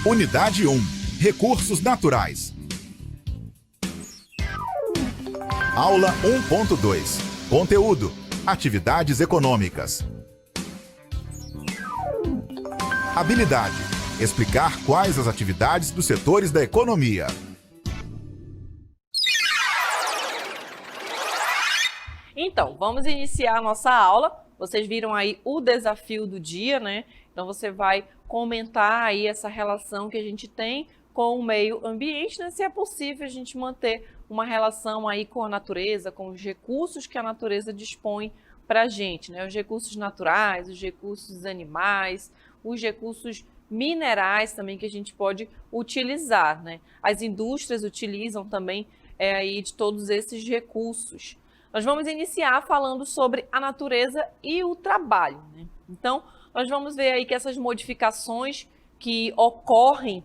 Unidade 1. Recursos naturais. Aula 1.2. Conteúdo: atividades econômicas. Habilidade: explicar quais as atividades dos setores da economia. Então, vamos iniciar a nossa aula. Vocês viram aí o desafio do dia, né? Então, você vai comentar aí essa relação que a gente tem com o meio ambiente, né? Se é possível a gente manter uma relação aí com a natureza, com os recursos que a natureza dispõe para a gente, né? Os recursos naturais, os recursos animais, os recursos minerais também que a gente pode utilizar, né? As indústrias utilizam também aí de todos esses recursos. Nós vamos iniciar falando sobre a natureza e o trabalho, né? Então, nós vamos ver aí que essas modificações que ocorrem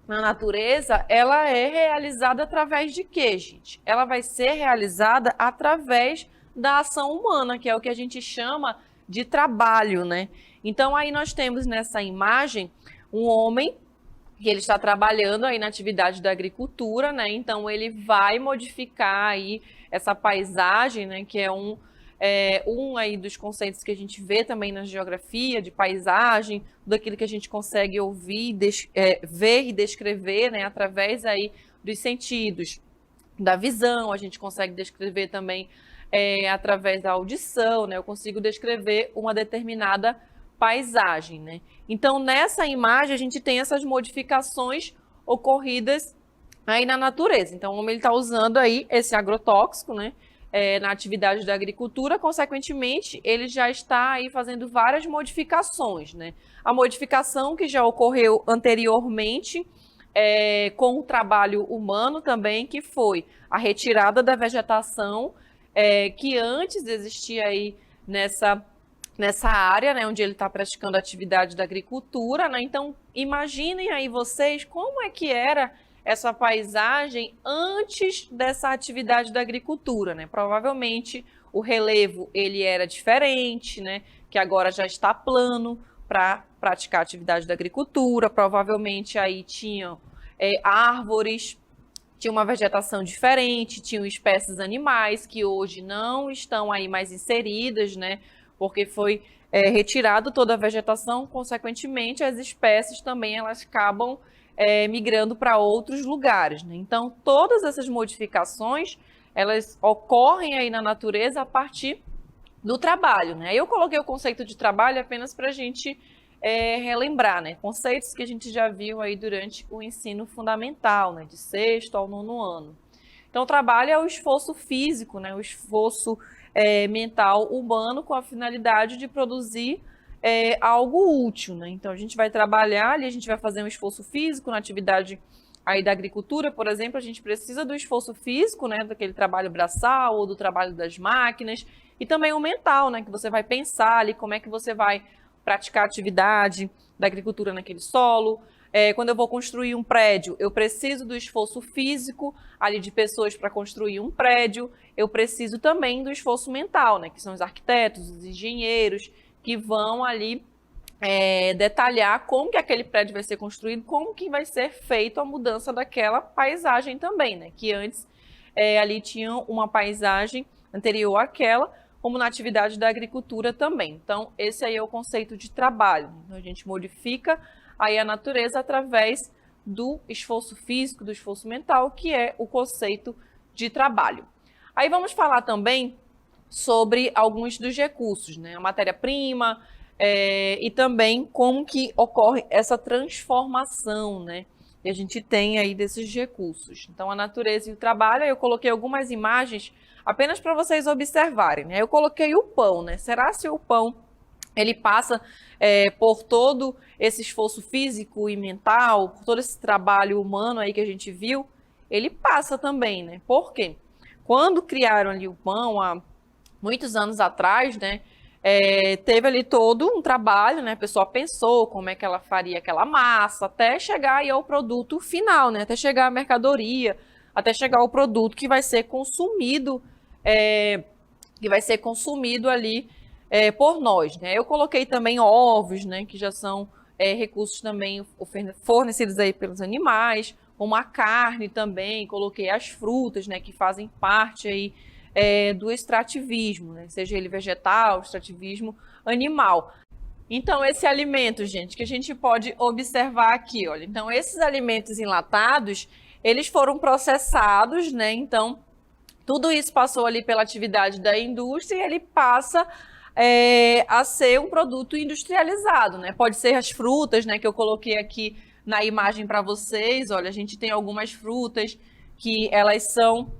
na natureza, ela é realizada através de quê, gente? Ela vai ser realizada através da ação humana, que é o que a gente chama de trabalho, né? Então, aí nós temos nessa imagem um homem que ele está trabalhando aí na atividade da agricultura, né? Então, ele vai modificar aí essa paisagem, né? Que é um aí dos conceitos que a gente vê também na geografia, de paisagem, daquilo que a gente consegue ouvir, ver e descrever, né, através aí dos sentidos, da visão, a gente consegue descrever também através da audição, né, eu consigo descrever uma determinada paisagem, né. Então, nessa imagem, a gente tem essas modificações ocorridas aí na natureza. Então, o homem está usando aí esse agrotóxico, né, na atividade da agricultura, consequentemente, ele já está aí fazendo várias modificações, né? A modificação que já ocorreu anteriormente com o trabalho humano também, que foi a retirada da vegetação que antes existia aí nessa área, né, onde ele está praticando a atividade da agricultura, né? Então, imaginem aí vocês como é que era essa paisagem antes dessa atividade da agricultura, né? Provavelmente o relevo ele era diferente, né? Que agora já está plano para praticar a atividade da agricultura. Provavelmente aí tinham árvores, tinha uma vegetação diferente, tinham espécies animais que hoje não estão aí mais inseridas, né? Porque foi retirado toda a vegetação, consequentemente as espécies também elas acabam migrando para outros lugares, né? Então, todas essas modificações, elas ocorrem aí na natureza a partir do trabalho, né? Eu coloquei o conceito de trabalho apenas para a gente relembrar, né? Conceitos que a gente já viu aí durante o ensino fundamental, né? De sexto ao nono ano. Então, o trabalho é o esforço físico, né? O esforço mental humano com a finalidade de produzir algo útil, né? Então, a gente vai trabalhar ali, a gente vai fazer um esforço físico na atividade aí da agricultura, por exemplo, a gente precisa do esforço físico, né? Daquele trabalho braçal ou do trabalho das máquinas e também o mental, né? Que você vai pensar ali como é que você vai praticar a atividade da agricultura naquele solo. Quando eu vou construir um prédio, eu preciso do esforço físico ali de pessoas para construir um prédio, eu preciso também do esforço mental, né? Que são os arquitetos, os engenheiros, que vão ali detalhar como que aquele prédio vai ser construído, como que vai ser feita a mudança daquela paisagem também, né? Que antes ali tinha uma paisagem anterior àquela, como na atividade da agricultura também. Então, esse aí é o conceito de trabalho. Então, a gente modifica aí a natureza através do esforço físico, do esforço mental, que é o conceito de trabalho. Aí vamos falar também sobre alguns dos recursos, né? A matéria-prima e também como que ocorre essa transformação, né? Que a gente tem aí desses recursos. Então, a natureza e o trabalho, eu coloquei algumas imagens apenas para vocês observarem, né? Eu coloquei o pão, né? Será se o pão ele passa por todo esse esforço físico e mental, por todo esse trabalho humano aí que a gente viu? Ele passa também, né? Por quê? Quando criaram ali o pão, há muitos anos atrás, né? Teve ali todo um trabalho, né? A pessoa pensou como é que ela faria aquela massa até chegar aí ao produto final, né? Até chegar à mercadoria, até chegar ao produto que vai ser consumido, ali por nós, né? Eu coloquei também ovos, né? Que já são recursos também fornecidos aí pelos animais, como a carne também. Coloquei as frutas, né? Que fazem parte aí do extrativismo, né? Seja ele vegetal, extrativismo animal. Então, esse alimento, gente, que a gente pode observar aqui, olha. Então, esses alimentos enlatados, eles foram processados, né? Então, tudo isso passou ali pela atividade da indústria e ele passa a ser um produto industrializado, né? Pode ser as frutas, né? Que eu coloquei aqui na imagem para vocês. Olha, a gente tem algumas frutas que elas são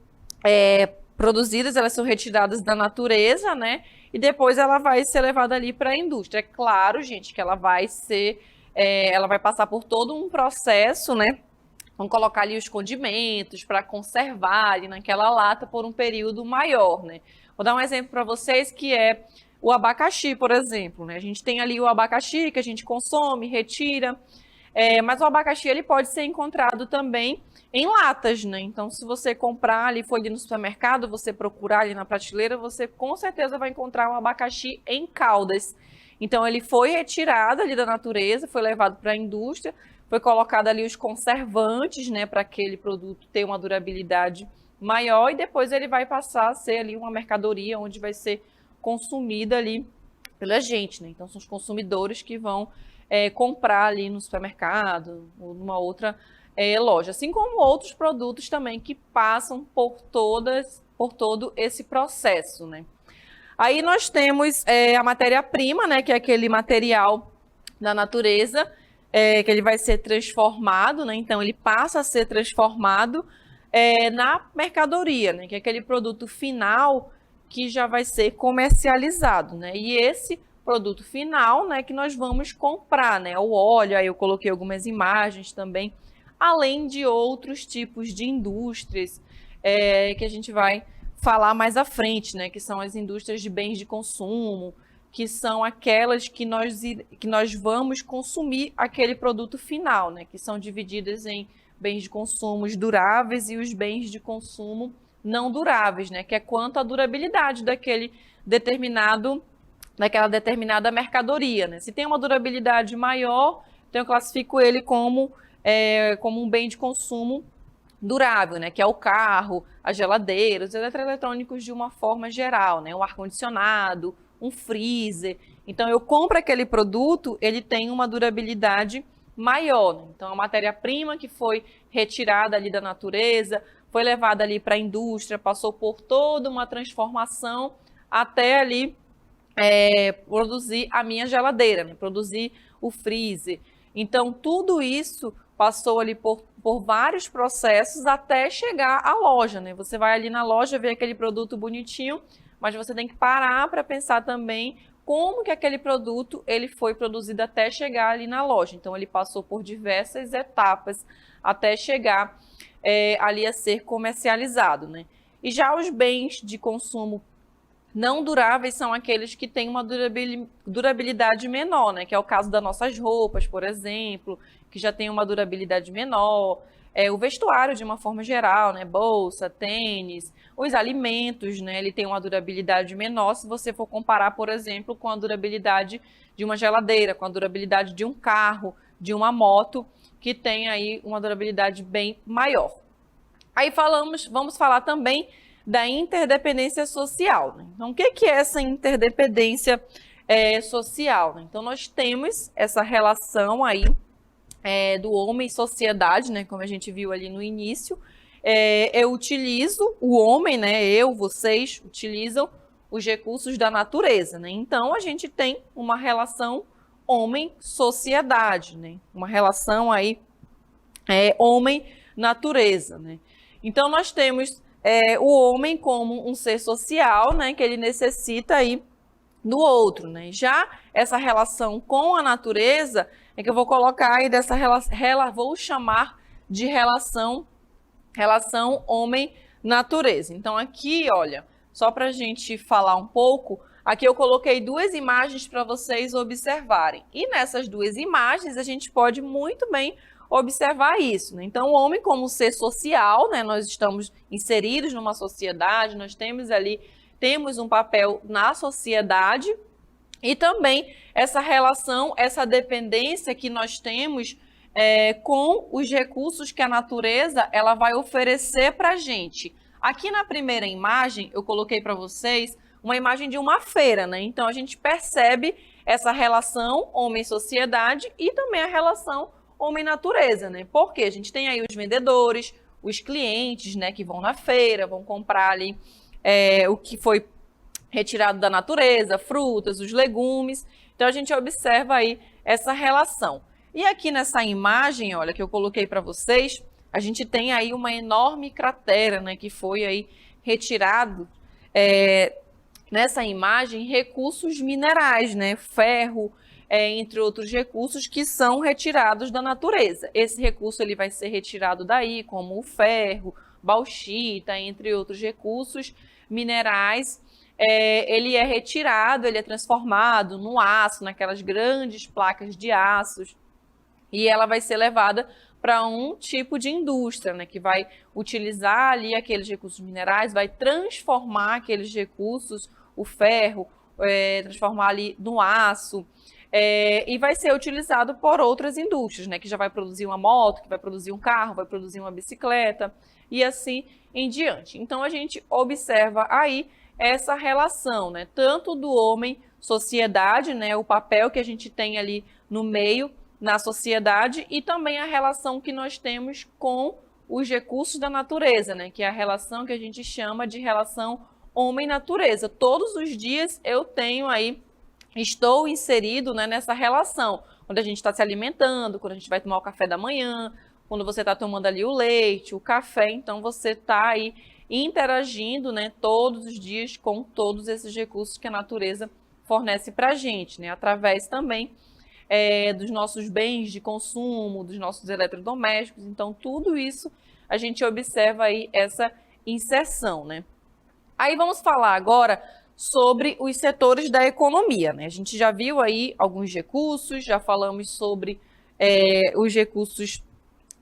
produzidas, elas são retiradas da natureza, né? E depois ela vai ser levada ali para a indústria. É claro, gente, que ela vai passar por todo um processo, né? Vamos colocar ali os condimentos para conservar ali naquela lata por um período maior, né? Vou dar um exemplo para vocês que é o abacaxi, por exemplo, né? A gente tem ali o abacaxi que a gente consome, retira, mas o abacaxi ele pode ser encontrado também em latas, né? Então, se você comprar ali, for ali no supermercado, você procurar ali na prateleira, você com certeza vai encontrar um abacaxi em caldas. Então, ele foi retirado ali da natureza, foi levado para a indústria, foi colocado ali os conservantes, né, para aquele produto ter uma durabilidade maior e depois ele vai passar a ser ali uma mercadoria onde vai ser consumida ali pela gente, né? Então, são os consumidores que vão comprar ali no supermercado ou numa outra loja, assim como outros produtos também que passam por todo esse processo, né? Aí nós temos a matéria-prima, né, que é aquele material da natureza, que ele vai ser transformado, né? Então ele passa a ser transformado na mercadoria, né? Que é aquele produto final que já vai ser comercializado, né? E esse produto final, né, que nós vamos comprar, né? O óleo, aí eu coloquei algumas imagens também, além de outros tipos de indústrias que a gente vai falar mais à frente, né? Que são as indústrias de bens de consumo, que são aquelas que nós vamos consumir aquele produto final, né? Que são divididas em bens de consumo duráveis e os bens de consumo não duráveis, né? Que é quanto à durabilidade daquela determinada mercadoria, né? Se tem uma durabilidade maior, então eu classifico ele como um bem de consumo durável, né? Que é o carro, a geladeira, os eletroeletrônicos de uma forma geral, né? O ar-condicionado, um freezer. Então, eu compro aquele produto, ele tem uma durabilidade maior, né? Então, a matéria-prima que foi retirada ali da natureza, foi levada ali para a indústria, passou por toda uma transformação até ali produzir a minha geladeira, né? Produzir o freezer. Então, tudo isso passou ali por vários processos até chegar à loja, né? Você vai ali na loja ver aquele produto bonitinho, mas você tem que parar para pensar também como que aquele produto ele foi produzido até chegar ali na loja. Então, ele passou por diversas etapas até chegar ali a ser comercializado, né? E já os bens de consumo não duráveis são aqueles que têm uma durabilidade menor, né? Que é o caso das nossas roupas, por exemplo, que já tem uma durabilidade menor. O vestuário, de uma forma geral, né? Bolsa, tênis, os alimentos, né? Ele tem uma durabilidade menor se você for comparar, por exemplo, com a durabilidade de uma geladeira, com a durabilidade de um carro, de uma moto, que tem aí uma durabilidade bem maior. Aí vamos falar também da interdependência social, né? Então, o que é essa interdependência social, né? Então, nós temos essa relação aí do homem e sociedade, né? Como a gente viu ali no início. Eu utilizo o homem, né? Vocês utilizam os recursos da natureza, né? Então, a gente tem uma relação homem-sociedade, né? Uma relação aí homem-natureza, né? Então, nós temos o homem como um ser social, né? Que ele necessita aí do outro, né? Já essa relação com a natureza é que eu vou colocar aí dessa relação, vou chamar de relação homem-natureza. Então, aqui, olha, só para a gente falar um pouco, aqui eu coloquei duas imagens para vocês observarem. E nessas duas imagens, a gente pode muito bem observar isso, né? Então, o homem como ser social, né? Nós estamos inseridos numa sociedade, nós temos um papel na sociedade e também essa relação, essa dependência que nós temos com os recursos que a natureza ela vai oferecer para a gente. Aqui na primeira imagem, eu coloquei para vocês uma imagem de uma feira, né? Então, a gente percebe essa relação homem-sociedade e também a relação homem-natureza, né? Porque a gente tem aí os vendedores, os clientes, né, que vão na feira, vão comprar ali o que foi retirado da natureza, frutas, os legumes. Então, a gente observa aí essa relação. E aqui nessa imagem, olha, que eu coloquei para vocês, a gente tem aí uma enorme cratera, né, que foi aí retirado nessa imagem recursos minerais, né, ferro, entre outros recursos que são retirados da natureza. Esse recurso ele vai ser retirado daí, como o ferro, bauxita, entre outros recursos minerais. Ele é retirado, ele é transformado no aço, naquelas grandes placas de aços, e ela vai ser levada para um tipo de indústria, né, que vai utilizar ali aqueles recursos minerais, vai transformar aqueles recursos, o ferro, transformar ali no aço, e vai ser utilizado por outras indústrias, né, que já vai produzir uma moto, que vai produzir um carro, vai produzir uma bicicleta, e assim em diante. Então, a gente observa aí essa relação, né, tanto do homem-sociedade, né, o papel que a gente tem ali no meio, na sociedade, e também a relação que nós temos com os recursos da natureza, né, que é a relação que a gente chama de relação homem-natureza. Todos os dias eu estou inserido, né, nessa relação, quando a gente está se alimentando, quando a gente vai tomar o café da manhã, quando você está tomando ali o leite, o café, então você está aí interagindo, né, todos os dias com todos esses recursos que a natureza fornece para a gente, né, através também dos nossos bens de consumo, dos nossos eletrodomésticos. Então, tudo isso a gente observa aí essa inserção, né? Aí vamos falar agora sobre os setores da economia, né? A gente já viu aí alguns recursos, já falamos sobre os recursos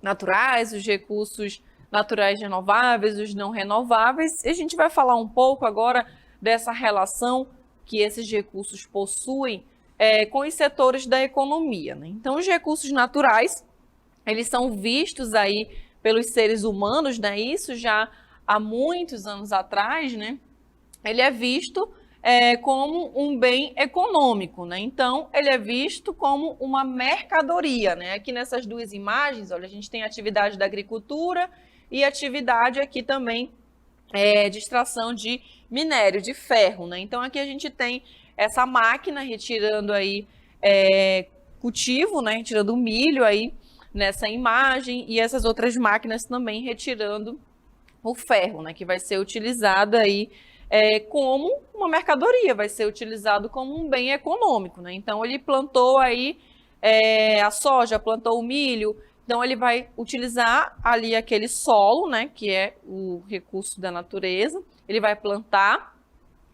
naturais, os recursos naturais renováveis, os não renováveis. E a gente vai falar um pouco agora dessa relação que esses recursos possuem com os setores da economia, né? Então, os recursos naturais, eles são vistos aí pelos seres humanos, né? Isso já há muitos anos atrás, né? Ele é visto como um bem econômico, né? Então, ele é visto como uma mercadoria, né? Aqui nessas duas imagens, olha, a gente tem a atividade da agricultura e atividade aqui também de extração de minério, de ferro, né? Então, aqui a gente tem essa máquina retirando aí cultivo, né? Retirando o milho aí nessa imagem, e essas outras máquinas também retirando o ferro, né? Que vai ser utilizado aí como uma mercadoria, vai ser utilizado como um bem econômico, né? Então, ele plantou aí a soja, plantou o milho, então ele vai utilizar ali aquele solo, né? Que é o recurso da natureza, ele vai plantar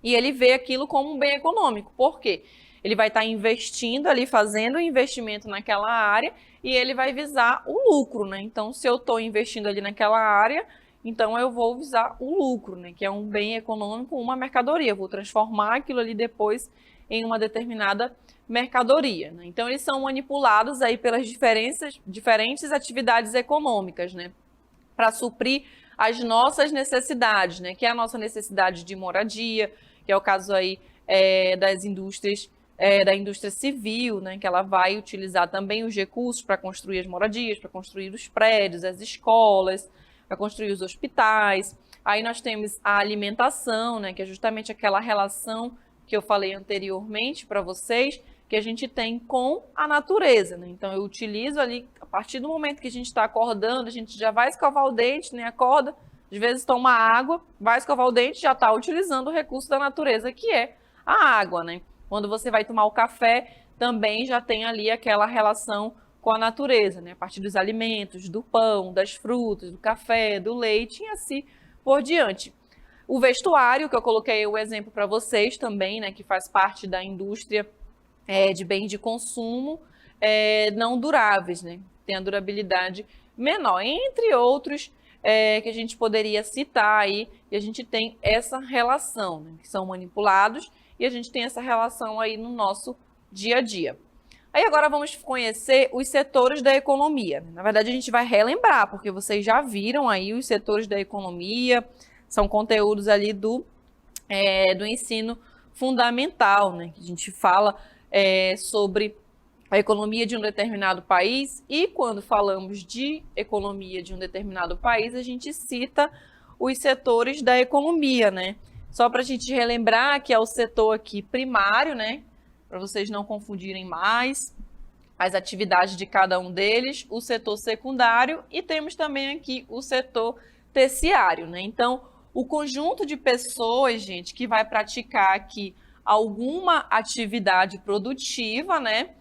e ele vê aquilo como um bem econômico. Por quê? Ele vai estar investindo ali, fazendo um investimento naquela área, e ele vai visar o lucro, né? Então, se eu estou investindo ali naquela área, então eu vou visar o lucro, né? Que é um bem econômico, uma mercadoria. Eu vou transformar aquilo ali depois em uma determinada mercadoria, né? Então, eles são manipulados aí pelas diferentes atividades econômicas, né? Para suprir as nossas necessidades, né? Que é a nossa necessidade de moradia, que é o caso aí das indústrias, da indústria civil, né? Que ela vai utilizar também os recursos para construir as moradias, para construir os prédios, as escolas, para construir os hospitais, Aí nós temos a alimentação, né, que é justamente aquela relação que eu falei anteriormente para vocês, que a gente tem com a natureza, né? Então eu utilizo ali, a partir do momento que a gente está acordando, a gente já vai escovar o dente, né? Acorda, às vezes toma água, vai escovar o dente, já está utilizando o recurso da natureza, que é a água, né? Quando você vai tomar o café, também já tem ali aquela relação com a natureza, né? A partir dos alimentos, do pão, das frutas, do café, do leite e assim por diante. O vestuário, que eu coloquei o exemplo para vocês também, né? Que faz parte da indústria de bens de consumo não duráveis, né? Tem a durabilidade menor, entre outros que a gente poderia citar aí, e a gente tem essa relação, né? Que são manipulados, e a gente tem essa relação aí no nosso dia a dia. Aí agora vamos conhecer os setores da economia. Na verdade, a gente vai relembrar, porque vocês já viram aí os setores da economia, são conteúdos ali do ensino fundamental, né? Que a gente fala sobre a economia de um determinado país, e quando falamos de economia de um determinado país, a gente cita os setores da economia, né? Só para a gente relembrar que é o setor aqui primário, né? Para vocês não confundirem mais as atividades de cada um deles, o setor secundário, e temos também aqui o setor terciário, né? Então, o conjunto de pessoas, gente, que vai praticar aqui alguma atividade produtiva, né?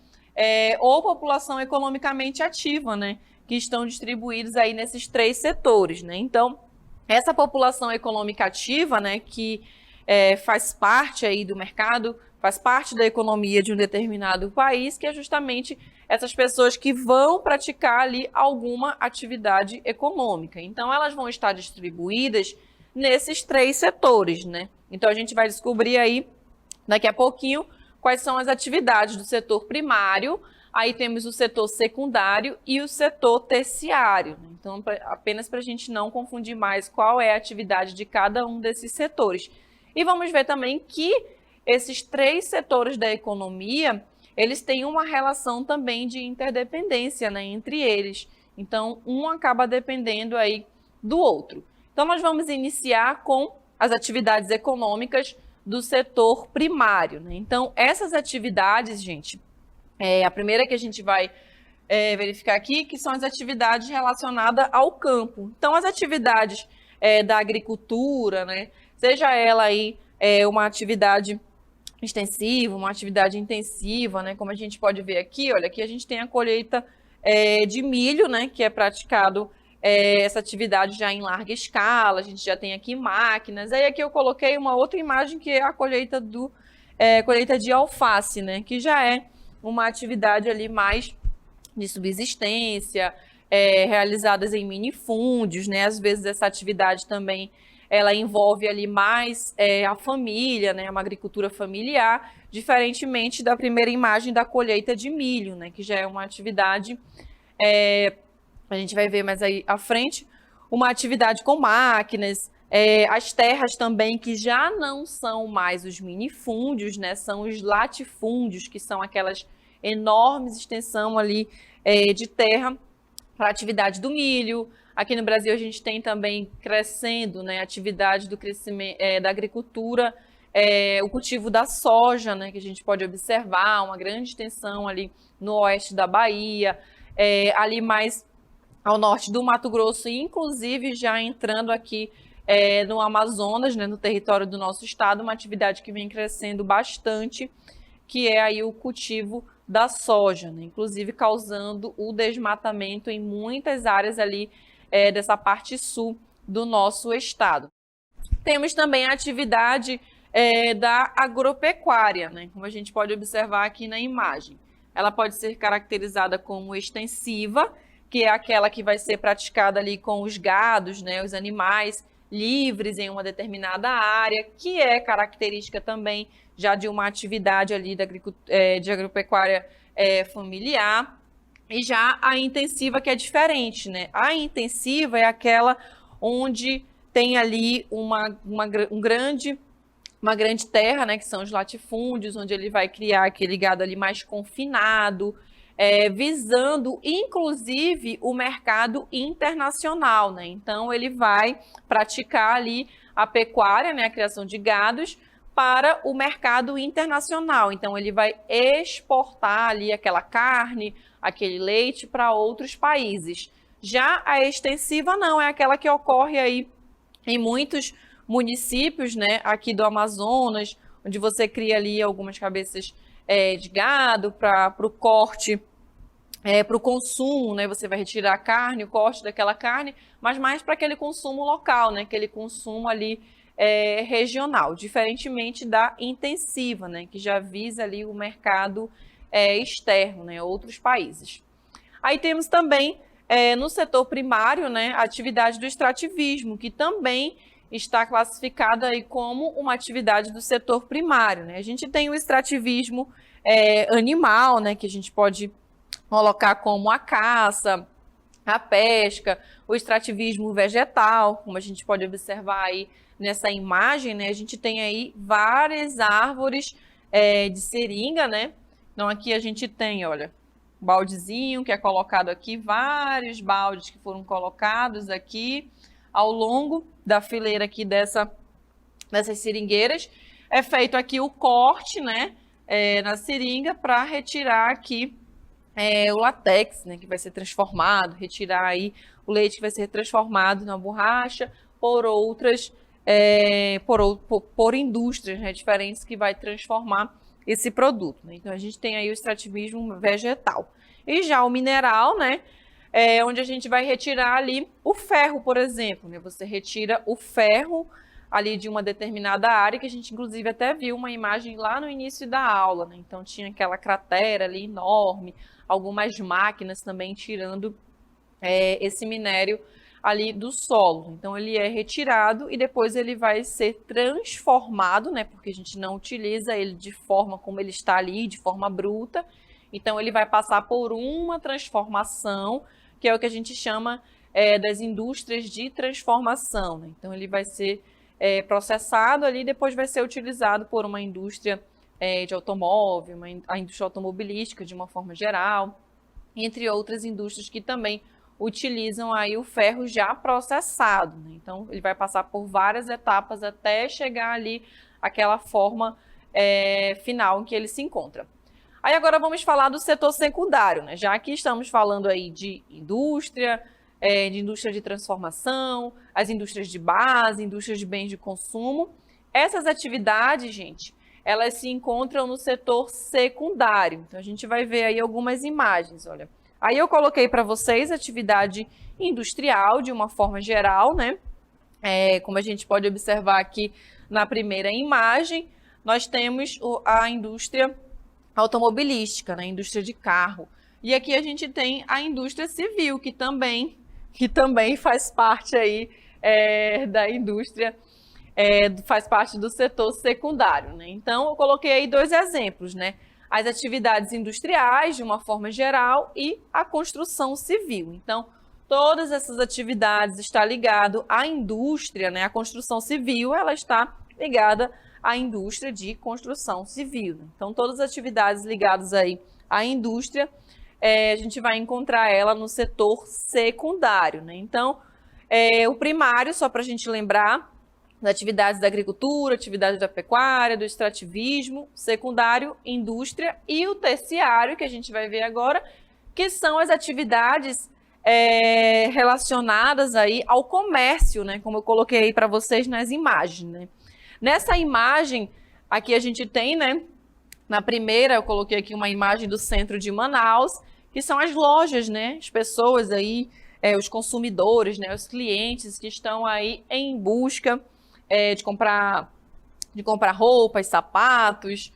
Ou população economicamente ativa, né? Que estão distribuídos aí nesses três setores, né? Então, essa população econômica ativa, né? Que faz parte aí do mercado, faz parte da economia de um determinado país, que é justamente essas pessoas que vão praticar ali alguma atividade econômica. Então, elas vão estar distribuídas nesses três setores, né? Então, a gente vai descobrir aí, daqui a pouquinho, quais são as atividades do setor primário, aí temos o setor secundário e o setor terciário. Então, apenas para a gente não confundir mais qual é a atividade de cada um desses setores. E vamos ver também que esses três setores da economia, eles têm uma relação também de interdependência, né, entre eles. Então, um acaba dependendo aí do outro. Então, nós vamos iniciar com as atividades econômicas do setor primário, né? Então, essas atividades, gente, a primeira que a gente vai verificar aqui, que são as atividades relacionadas ao campo. Então, as atividades da agricultura, né? Seja ela aí uma atividade extensiva, uma atividade intensiva, né? Como a gente pode ver aqui, olha, aqui a gente tem a colheita de milho, né? Que é praticado essa atividade já em larga escala, a gente já tem aqui máquinas. Aí aqui eu coloquei uma outra imagem que é a colheita de alface, né? Que já é uma atividade ali mais de subsistência, realizadas em minifúndios, né? Às vezes essa atividade também ela envolve ali mais a família, né? Uma agricultura familiar, diferentemente da primeira imagem da colheita de milho, né? Que já é uma atividade a gente vai ver mais aí à frente, uma atividade com máquinas, as terras também, que já não são mais os minifúndios, né? São os latifúndios, que são aquelas enormes extensão ali de terra para a atividade do milho. Aqui no Brasil a gente tem também crescendo, né, a atividade do crescimento da agricultura, o cultivo da soja, né, que a gente pode observar, uma grande extensão ali no oeste da Bahia, ali mais ao norte do Mato Grosso, e inclusive já entrando aqui no Amazonas, né, no território do nosso estado, uma atividade que vem crescendo bastante, que é aí o cultivo da soja, né, inclusive causando o desmatamento em muitas áreas ali dessa parte sul do nosso estado. Temos também a atividade da agropecuária, né, como a gente pode observar aqui na imagem. Ela pode ser caracterizada como extensiva, que é aquela que vai ser praticada ali com os gados, né, os animais livres em uma determinada área, que é característica também já de uma atividade ali de agropecuária familiar. E já a intensiva, que é diferente, né? A intensiva é aquela onde tem ali uma grande terra, né, que são os latifúndios, onde ele vai criar aquele gado ali mais confinado, visando, inclusive, o mercado internacional, né? Então, ele vai praticar ali a pecuária, né, a criação de gados, para o mercado internacional. Então, ele vai exportar ali aquela carne, aquele leite para outros países. Já a extensiva não, é aquela que ocorre aí em muitos municípios, né, aqui do Amazonas, onde você cria ali algumas cabeças de gado para o corte, para o consumo, né? Você vai retirar a carne, o corte daquela carne, mas mais para aquele consumo local, né? Aquele consumo ali regional, diferentemente da intensiva, né? Que já visa ali o mercado externo, né? Outros países. Aí temos também no setor primário, né? A atividade do extrativismo, que também está classificada aí como uma atividade do setor primário, né? A gente tem o extrativismo animal, né? Que a gente pode colocar como a caça, a pesca, o extrativismo vegetal, como a gente pode observar aí nessa imagem, né? A gente tem aí várias árvores de seringa, né? Então aqui a gente tem, olha, um baldezinho que é colocado aqui, vários baldes que foram colocados aqui ao longo da fileira aqui dessas seringueiras. É feito aqui o corte, né? Na seringa para retirar aqui o látex, né, que vai ser transformado, retirar aí o leite que vai ser transformado na borracha por outras, por indústrias, né, diferentes que vai transformar esse produto, né? Então a gente tem aí o extrativismo vegetal. E já o mineral, né, onde a gente vai retirar ali o ferro, por exemplo, né? Você retira o ferro ali de uma determinada área, que a gente inclusive até viu uma imagem lá no início da aula, né? Então tinha aquela cratera ali enorme, algumas máquinas também tirando esse minério ali do solo. Então ele é retirado e depois ele vai ser transformado, né? Porque a gente não utiliza ele de forma como ele está ali, de forma bruta. Então ele vai passar por uma transformação, que é o que a gente chama das indústrias de transformação, né? Então ele vai ser processado ali e depois vai ser utilizado por uma indústria de automóvel, a indústria automobilística de uma forma geral, entre outras indústrias que também utilizam aí o ferro já processado, né? Então ele vai passar por várias etapas até chegar ali àquela forma final em que ele se encontra. Aí agora vamos falar do setor secundário, né? Já que estamos falando aí de indústria de transformação, as indústrias de base, indústrias de bens de consumo. Essas atividades, gente, elas se encontram no setor secundário. Então a gente vai ver aí algumas imagens, olha. Aí eu coloquei para vocês atividade industrial de uma forma geral, né? Como a gente pode observar aqui na primeira imagem, nós temos a indústria automobilística, né? A indústria de carro. E aqui a gente tem a indústria civil, que também faz parte aí da indústria, faz parte do setor secundário, né? Então, eu coloquei aí dois exemplos, né? As atividades industriais, de uma forma geral, e a construção civil. Então, todas essas atividades estão ligadas à indústria, né? A construção civil, ela está ligada à indústria de construção civil, né? Então, todas as atividades ligadas aí à indústria, a gente vai encontrar ela no setor secundário, né? Então, o primário, só para a gente lembrar, das atividades da agricultura, atividades da pecuária, do extrativismo, secundário, indústria, e o terciário, que a gente vai ver agora, que são as atividades relacionadas aí ao comércio, né? Como eu coloquei aí para vocês nas imagens, né? Nessa imagem, aqui a gente tem, né? Na primeira, eu coloquei aqui uma imagem do centro de Manaus, que são as lojas, né? As pessoas aí, os consumidores, né? Os clientes que estão aí em busca de comprar roupas, sapatos.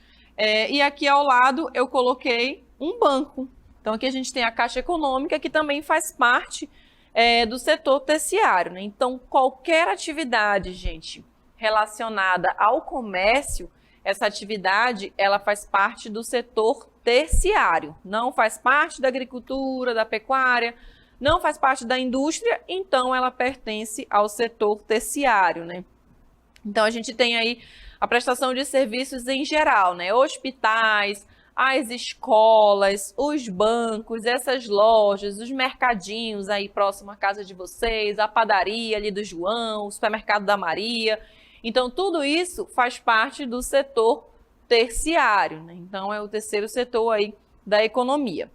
E aqui ao lado eu coloquei um banco. Então aqui a gente tem a Caixa Econômica, que também faz parte do setor terciário, né? Então qualquer atividade, gente, relacionada ao comércio, essa atividade ela faz parte do setor terciário, não faz parte da agricultura, da pecuária, não faz parte da indústria, então ela pertence ao setor terciário, né? Então a gente tem aí a prestação de serviços em geral, né? Hospitais, as escolas, os bancos, essas lojas, os mercadinhos aí próximo à casa de vocês, a padaria ali do João, o supermercado da Maria. Então, tudo isso faz parte do setor terciário, né? Então, é o terceiro setor aí da economia.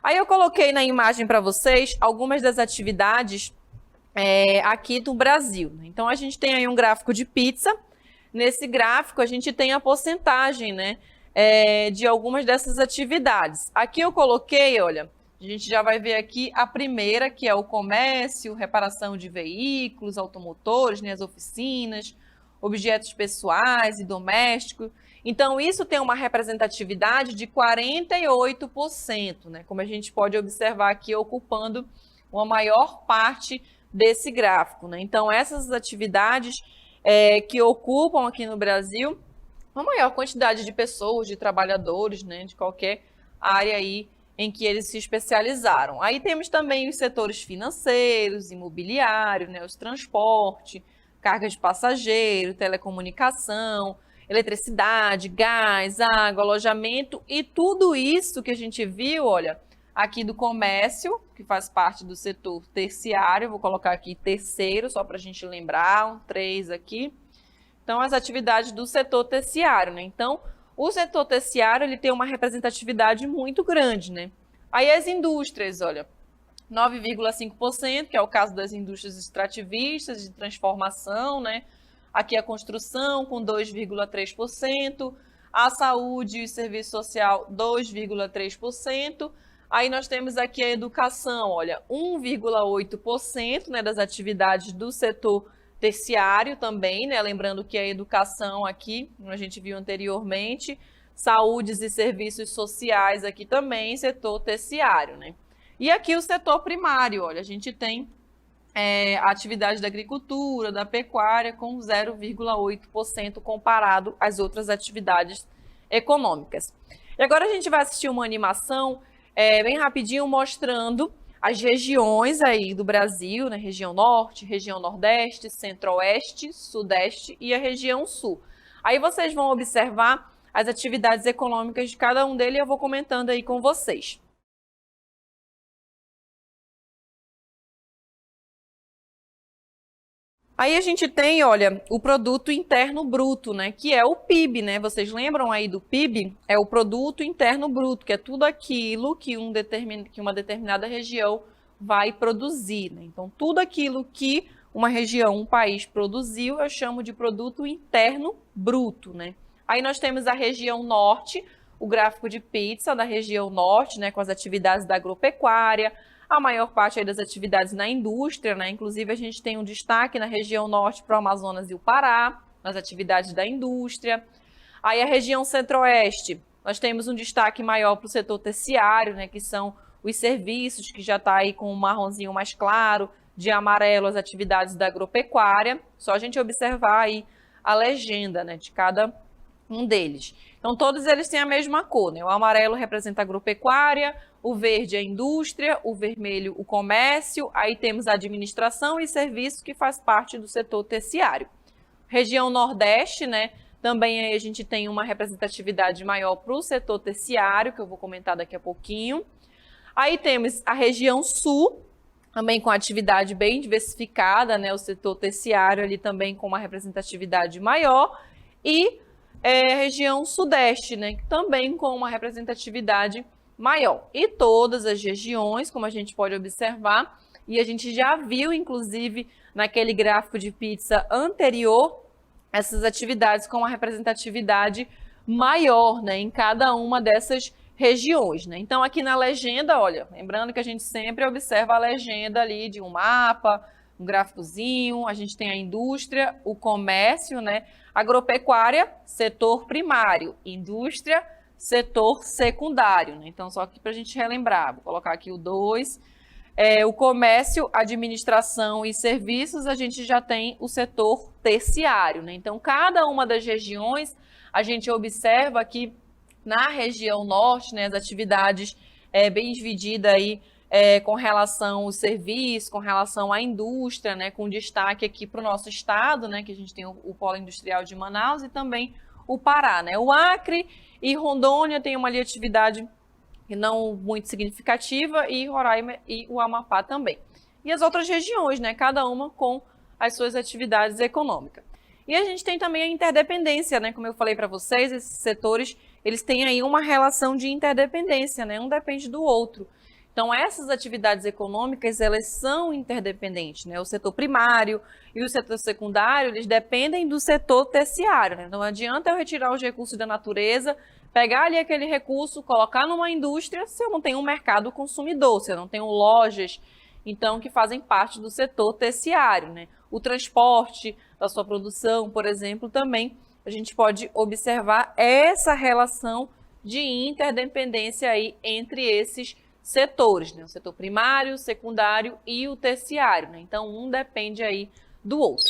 Aí eu coloquei na imagem para vocês algumas das atividades aqui do Brasil, né? Então, a gente tem aí um gráfico de pizza. Nesse gráfico, a gente tem a porcentagem, né, de algumas dessas atividades. Aqui eu coloquei, olha, a gente já vai ver aqui a primeira, que é o comércio, reparação de veículos, automotores, né, as oficinas, objetos pessoais e domésticos. Então, isso tem uma representatividade de 48%, né, como a gente pode observar aqui, ocupando uma maior parte desse gráfico, né? Então, essas atividades que ocupam aqui no Brasil uma maior quantidade de pessoas, de trabalhadores, né, de qualquer área aí em que eles se especializaram. Aí temos também os setores financeiros, imobiliário, né, os transporte, carga de passageiro, telecomunicação, eletricidade, gás, água, alojamento e tudo isso que a gente viu, olha, aqui do comércio, que faz parte do setor terciário, vou colocar aqui terceiro, só para a gente lembrar, um 3 aqui. Então, as atividades do setor terciário, né? Então, o setor terciário, ele tem uma representatividade muito grande, né? Aí as indústrias, olha, 9,5%, que é o caso das indústrias extrativistas de transformação, né? Aqui a construção com 2,3%, a saúde e o serviço social 2,3%. Aí nós temos aqui a educação, olha, 1,8%, né, das atividades do setor terciário também, né? Lembrando que a educação aqui, como a gente viu anteriormente, saúdes e serviços sociais aqui também, setor terciário, né? E aqui o setor primário, olha, a gente tem a atividade da agricultura, da pecuária, com 0,8% comparado às outras atividades econômicas. E agora a gente vai assistir uma animação bem rapidinho mostrando as regiões aí do Brasil, né? Região Norte, região Nordeste, Centro-Oeste, Sudeste e a região Sul. Aí vocês vão observar as atividades econômicas de cada um deles e eu vou comentando aí com vocês. Aí a gente tem, olha, o produto interno bruto, né, que é o PIB, né? Vocês lembram aí do PIB? É o produto interno bruto, que é tudo aquilo que uma determinada região vai produzir, né? Então, tudo aquilo que uma região, um país produziu, eu chamo de produto interno bruto, né? Aí nós temos a região norte, o gráfico de pizza da região norte, né, com as atividades da agropecuária, a maior parte aí das atividades na indústria, né? Inclusive a gente tem um destaque na região norte para o Amazonas e o Pará, nas atividades da indústria. Aí a região centro-oeste, nós temos um destaque maior para o setor terciário, né? Que são os serviços, que já está aí com um marronzinho mais claro, de amarelo as atividades da agropecuária. Só a gente observar aí a legenda, né, de cada um deles. Então, todos eles têm a mesma cor, né? O amarelo representa a agropecuária, o verde a indústria, o vermelho o comércio, aí temos a administração e serviços, que faz parte do setor terciário. Região Nordeste, né? Também aí a gente tem uma representatividade maior para o setor terciário, que eu vou comentar daqui a pouquinho. Aí temos a região Sul, também com atividade bem diversificada, né? O setor terciário ali também com uma representatividade maior. E região Sudeste, né? Também com uma representatividade maior. E todas as regiões, como a gente pode observar, e a gente já viu, inclusive, naquele gráfico de pizza anterior, essas atividades com uma representatividade maior, né, em cada uma dessas regiões, né? Então, aqui na legenda, olha, lembrando que a gente sempre observa a legenda ali de um mapa, um gráficozinho, a gente tem a indústria, o comércio, né? Agropecuária, setor primário, indústria, setor secundário, né? Então, só aqui para a gente relembrar, vou colocar aqui o 2. O comércio, administração e serviços, a gente já tem o setor terciário, né? Então, cada uma das regiões, a gente observa que na região norte, né, as atividades bem divididas aí com relação ao serviço, com relação à indústria, né, com destaque aqui para o nosso estado, né, que a gente tem o Polo Industrial de Manaus e também o Pará, né? O Acre e Rondônia têm uma ali atividade não muito significativa, e Roraima e o Amapá também. E as outras regiões, né? Cada uma com as suas atividades econômicas. E a gente tem também a interdependência, né? Como eu falei para vocês, esses setores, eles têm aí uma relação de interdependência, né? Um depende do outro. Então, essas atividades econômicas, elas são interdependentes, né? O setor primário e o setor secundário, eles dependem do setor terciário, né? Não adianta eu retirar os recursos da natureza, pegar ali aquele recurso, colocar numa indústria, se eu não tenho um mercado consumidor, se eu não tenho lojas, então, que fazem parte do setor terciário, né? O transporte da sua produção, por exemplo, também a gente pode observar essa relação de interdependência aí entre esses setores, né? O setor primário, secundário e o terciário, né? Então, um depende aí do outro.